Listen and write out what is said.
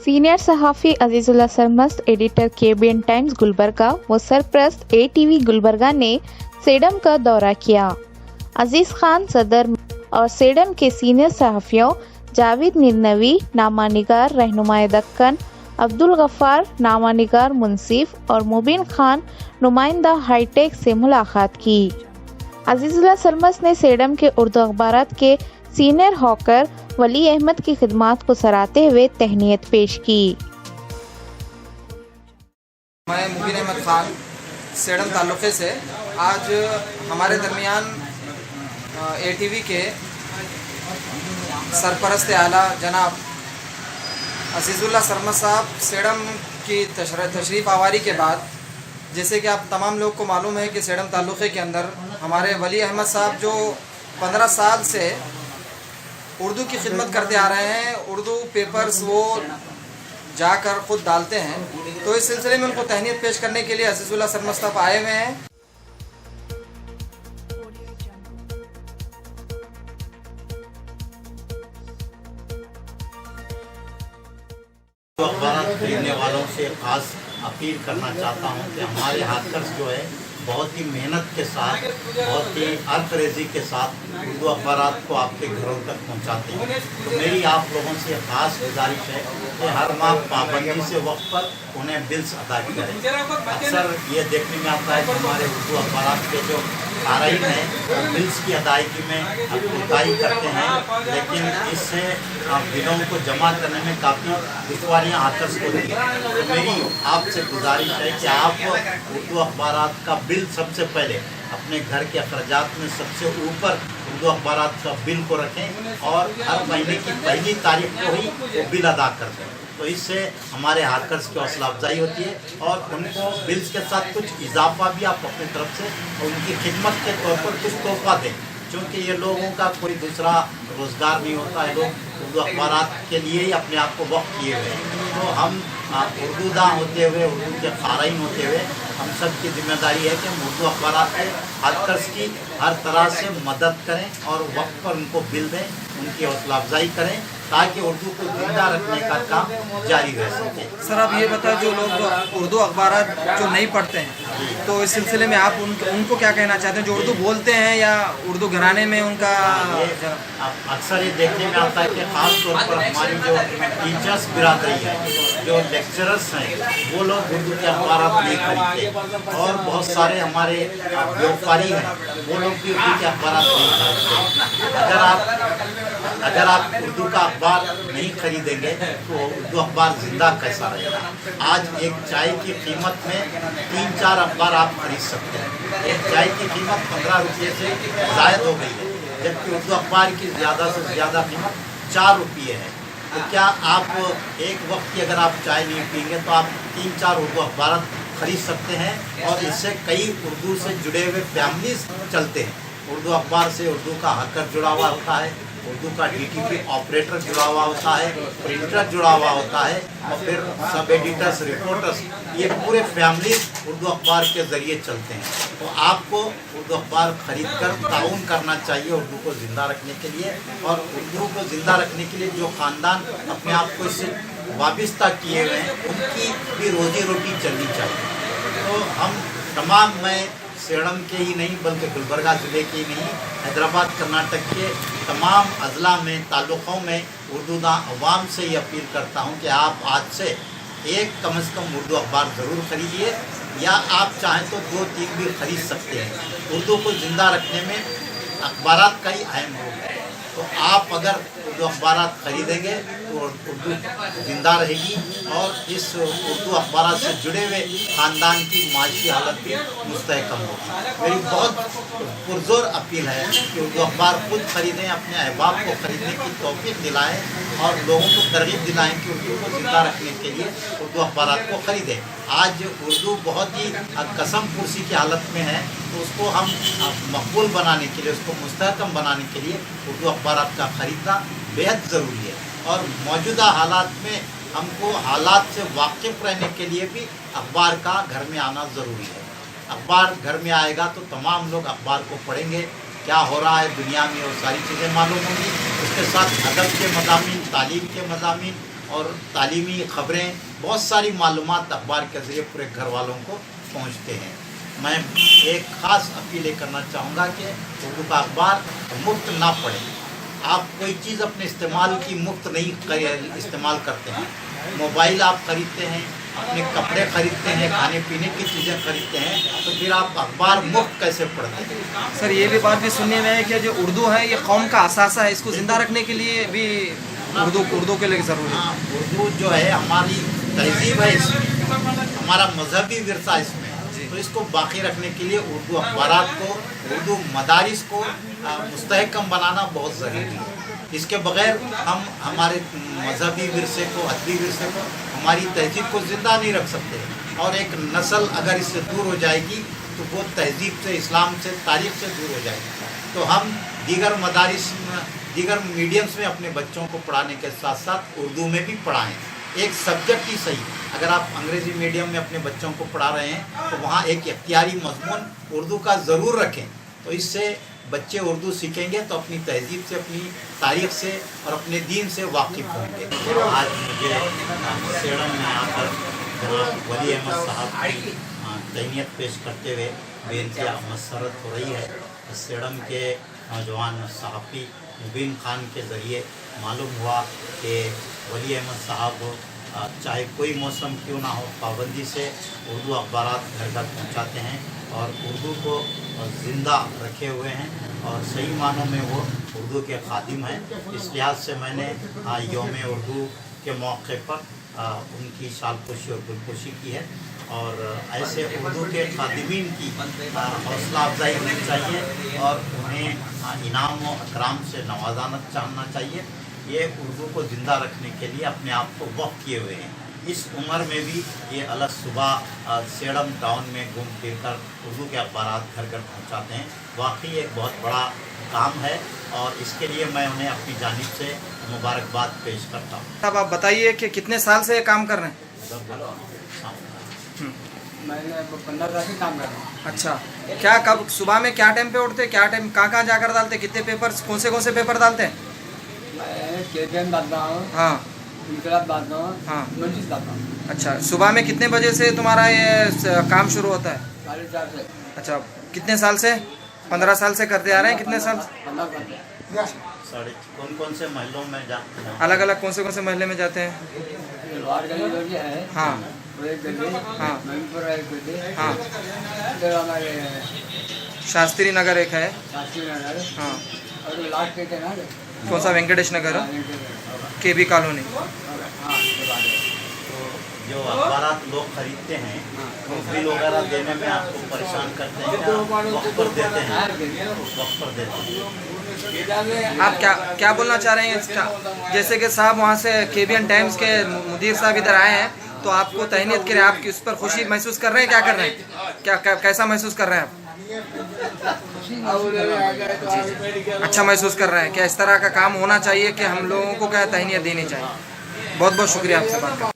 Senior सहाफ़ी Azizullah Sarmast, editor KBN times Gulbarga व सरप्रस्त ATV गुलबर्गा ने सेडम का दौरा किया। अजीज़ खान सदर और सेडम के सीनियर सहाफ़ियों जावेद निन्नवी, नामानिगार रहनुमाए दक्कन, अब्दुल गफ्फार, नामानिगार मुंसिफ और मुबीन खान, नुमाइंदा हाईटेक से मुलाकात की। अजीजुल्लाह सरमस्त ने सेडम के उर्दू अखबारात के सीनियर हॉकर वली अहमद की खिदमात को सराहते हुए तहनीत पेश की। मैं मुबीन अहमद खान सेडम ताल्लुक़े से आज हमारे दरमियान ATV के सरपरस्त आला जनाब अजीज़ुल्लाह सरमस्त साहब सेडम की तशरीफ़ आवारी के बाद, जैसे कि आप तमाम लोग को मालूम है कि सेडम ताल्लुक़े के अंदर हमारे वली अहमद साहब जो 15 साल से उर्दू की खिदमत करते आ रहे हैं, उर्दू पेपर्स वो जाकर ख़ुद डालते हैं, तो इस सिलसिले में उनको तहनीत पेश करने के लिए अजीज़ुल्लाह सरमस्त साहब आए हुए हैं। अखबार खरीदने वालों से ख़ास अपील करना चाहता हूँ कि हमारे हाथकर्स जो है बहुत ही मेहनत के साथ, बहुत ही अर्थ-रेज़ी के साथ उर्दू अखबारात को आपके घरों तक पहुँचाते हैं। तो मेरी आप लोगों से ख़ास गुजारिश है कि हर माह पाबंदी से वक्त पर उन्हें बिल्स अदा करें। अक्सर ये देखने में आता है कि हमारे उर्दू अखबारात के जो क़ारीन हैं वो बिल्स की अदायगी में कोताही करते हैं, लेकिन इससे बिलों को जमा करने में काफ़ी दुश्वारियाँ हाथर्स को होती हैं। तो मेरी आपसे गुजारिश है कि आप उर्दू अखबारात का बिल सबसे पहले अपने घर के अखराजात में सबसे ऊपर उर्दू अखबारात का बिल को रखें और हर महीने की पहली तारीख को ही वो बिल अदा कर दें। तो इससे हमारे हाथकर्स की हौसला अफजाई होती है और उनको बिल्स के साथ कुछ इजाफा भी आप अपनी तरफ से उनकी खिदमत के तौर पर कुछ तोहफा दें, क्योंकि ये लोगों का कोई दूसरा रोज़गार नहीं होता है। लोग उर्दू अखबारात के लिए ही अपने आप को वक्त किए हुए हैं। तो हम उर्दूदां होते हुए, उर्दू के क़ारीन होते हुए हम सब की जिम्मेदारी है कि हम उर्दू अखबारात के हाथकर्स की हर तरह से मदद करें और वक्त पर उनको बिल दें, उनकी हौसला अफजाई करें ताकि उर्दू को जिंदा रखने का काम जारी रह सके। सर, आप ये बताएं, जो लोग उर्दू अखबारात जो नहीं पढ़ते हैं, तो इस सिलसिले में आप उनको क्या कहना चाहते हैं, जो उर्दू बोलते हैं या उर्दू घराने में उनका अक्सर ये देखने में आता है कि ख़ास तौर पर हमारी जो टीचर्स बिरादरी है, जो लेक्चरर्स हैं, वो लोग उर्दू के अखबारात नहीं खरीदते और बहुत सारे हमारे व्यापारी हैं वो लोग भी उर्दू के अखबारात नहीं खरीदते। अगर आप उर्दू का अखबार नहीं खरीदेंगे तो उर्दू अखबार ज़िंदा कैसा रहेगा। आज एक चाय की कीमत में 3-4 अखबार आप खरीद सकते हैं। एक चाय की कीमत 15 रुपये से ज़ायद हो गई है, जबकि उर्दू अखबार की ज़्यादा से ज़्यादा कीमत 4 रुपये है। तो क्या आप एक वक्त की अगर आप चाय नहीं पिएंगे तो आप 3-4 उर्दू अखबार खरीद सकते हैं और इससे कई उर्दू से जुड़े हुए फैमिलीज चलते हैं। उर्दू अखबार से उर्दू का हैकर जुड़ा हुआ होता है, उर्दू का DTP ऑपरेटर जुड़ा हुआ होता है, प्रिंटर जुड़ा हुआ होता है और फिर सब एडिटर्स, रिपोर्टर्स, ये पूरे फैमिली उर्दू अखबार के ज़रिए चलते हैं। तो आपको उर्दू अखबार ख़रीद कर ताउन करना चाहिए उर्दू को ज़िंदा रखने के लिए, और उर्दू को ज़िंदा रखने के लिए जो ख़ानदान अपने आप को इससे वाबस्ता किए हुए हैं उनकी भी रोज़ी रोटी चलनी चाहिए। तो हम तमाम, मैं सेडम के ही नहीं बल्कि गुलबर्गा ज़िले के ही नहीं, हैदराबाद कर्नाटक के तमाम अजला में, ताल्लुक़ों में उर्दूदां अवाम से ये अपील करता हूँ कि आप आज से एक कम से कम उर्दू अखबार ज़रूर ख़रीदिए, या आप चाहें तो 2-3 भी ख़रीद सकते हैं। उर्दू को ज़िंदा रखने में अखबारात का ही अहम रोल है। तो आप अगर उर्दू अखबारात ख़रीदेंगे तो उर्दू ज़िंदा रहेगी और इस उर्दू अखबारात से जुड़े हुए ख़ानदान की माशी हालत भी मुस्तहकम होगी। मेरी बहुत पुरज़ोर अपील है कि उर्दू अखबार खुद ख़रीदें, अपने अहबाब को ख़रीदने की तौफ़ीक़ दिलाएँ और लोगों को तरग़ीब दिलाएँ कि उर्दू को ज़िंदा रखने के लिए उर्दू अखबारात को ख़रीदें। आज उर्दू बहुत ही कसम पुरसी की हालत में है, तो उसको हम मकबूल बनाने के लिए, उसको मुस्तहकम बनाने के लिए उर्दू अखबारात का ख़रीदना बेहद ज़रूरी है। और मौजूदा हालात में हमको हालात से वाकिफ़ रहने के लिए भी अखबार का घर में आना ज़रूरी है। अखबार घर में आएगा तो तमाम लोग अखबार को पढ़ेंगे, क्या हो रहा है दुनिया में वो सारी चीज़ें मालूम होंगी। उसके साथ अदब के मज़ामीन, तालीम के मज़ामीन, اور تعلیمی خبریں، بہت ساری معلومات اخبار کے ذریعے پورے گھر والوں کو پہنچتے ہیں۔ میں ایک خاص اپیل کرنا چاہوں گا کہ اردو کا اخبار مفت نہ پڑھیں۔ آپ کوئی چیز اپنے استعمال کی مفت نہیں استعمال کرتے ہیں۔ موبائل آپ خریدتے ہیں، اپنے کپڑے خریدتے ہیں، کھانے پینے کی چیزیں خریدتے ہیں، تو پھر آپ اخبار مفت کیسے پڑھتے ہیں؟ سر یہ بھی بات بھی سننے میں ہے کہ جو اردو ہے یہ قوم کا اثاثہ ہے، اس کو زندہ رکھنے کے لیے بھی اردو کے لیے ضروری ہے۔ ہاں، اردو جو ہے ہماری تہذیب ہے، اس میں ہمارا مذہبی ورثہ اس میں، تو اس کو باقی رکھنے کے لیے اردو اخبارات کو، اردو مدارس کو مستحکم بنانا بہت ضروری ہے۔ اس کے بغیر ہم ہمارے مذہبی ورثے کو، ادبی ورثے کو، ہماری تہذیب کو زندہ نہیں رکھ سکتے، اور ایک نسل اگر اس سے دور ہو جائے گی تو وہ تہذیب سے، اسلام سے، تاریخ سے دور ہو جائے گی۔ تو ہم دیگر مدارس، دیگر میڈیمز میں اپنے بچوں کو پڑھانے کے ساتھ ساتھ اردو میں بھی پڑھائیں، ایک سبجیکٹ ہی صحیح۔ اگر آپ انگریزی میڈیم میں اپنے بچوں کو پڑھا رہے ہیں تو وہاں ایک اختیاری مضمون اردو کا ضرور رکھیں، تو اس سے بچے اردو سیکھیں گے تو اپنی تہذیب سے، اپنی تاریخ سے اور اپنے دین سے واقف ہوں گے۔ آج مجھے سیڑم میں آ کر جناب ولی احمد صاحب کی تہنیت پیش کرتے ہوئے بے انتہا مسرت ہو رہی ہے۔ سیڑم کے نوجوان صحافی مبین خان کے ذریعے معلوم ہوا کہ ولی احمد صاحب چاہے کوئی موسم کیوں نہ ہو، پابندی سے اردو اخبارات گھر گھر پہنچاتے ہیں اور اردو کو زندہ رکھے ہوئے ہیں، اور صحیح معنوں میں وہ اردو کے خادم ہیں۔ اس لحاظ سے میں نے یوم اردو کے موقع پر ان کی شال پوشی اور گل پوشی کی ہے، اور ایسے اردو کے خادمین کی حوصلہ افزائی ہونی چاہیے اور انہیں انعام و اکرام سے نوازانا چاہنا چاہیے۔ یہ اردو کو زندہ رکھنے کے لیے اپنے آپ کو وقف کیے ہوئے ہیں۔ اس عمر میں بھی یہ الگ صبح سیڑم ٹاؤن میں گھوم پھر کر اردو کے اخبارات گھر گھر پہنچاتے ہیں۔ واقعی ایک بہت بڑا کام ہے، اور اس کے لیے میں انہیں اپنی جانب سے مبارکباد پیش کرتا ہوں۔ اب آپ بتائیے کہ کتنے سال سے یہ کام کر رہے ہیں؟ میں نے 15 سال سے کام کر رہا ہوں۔ اچھا، کیا کب صبح میں کیا ٹائم پہ اٹھتے، کیا ٹائم کہاں جا کر ڈالتے، کتنے پیپر، کون سے پیپر ڈالتے ہیں؟ میں KPM ڈالتا ہوں، ہاں انقلاب ڈالتا ہوں، ہاں۔ نوٹس ڈالتا ہوں۔ اچھا، صبح میں کتنے بجے سے تمہارا یہ کام شروع ہوتا ہے؟ 4:30 سے۔ اچھا، کتنے سال سے؟ 15 سال سے کرتے آ رہے ہیں؟ کتنے سال؟ 15 سال سے۔ کون سے محلوں میں جاتے ہیں؟ الگ الگ کون سے محلے میں جاتے ہیں؟ لوہار گلی جو بھی ہے، ہاں وہ ایک گلی، ہاں مہنگپور ایک گلی، ہاں، ادھر ہمارے شاستری نگر ایک ہے، شاستری نگر، ہاں، اور لاسٹ کہتے ہیں نا، کون سا؟ Venkatesh Nagar, KB colony. ہاں، یہ بات ہے۔ تو جو اخبارات لوگ خریدتے ہیں وہ بل وغیرہ دینے میں آپ کو پریشان کرتے ہیں کیا؟ وقت پر دیتے ہیں؟ وقت پر دیتے ہیں۔ آپ کیا بولنا چاہ رہے ہیں اس کا؟ جیسے کہ صاحب وہاں سے KBN ٹائمز کے مدیر صاحب ادھر آئے ہیں، تو آپ کو تہنیت کے لیے آپ کی اس پر خوشی محسوس کر رہے ہیں؟ کیا کر رہے ہیں؟ کیسا محسوس کر رہے ہیں آپ؟ اچھا محسوس کر رہے ہیں؟ کیا اس طرح کا کام ہونا چاہیے کہ ہم لوگوں کو کیا تہنیت دینی چاہیے؟ بہت بہت شکریہ آپ سے بات کریں۔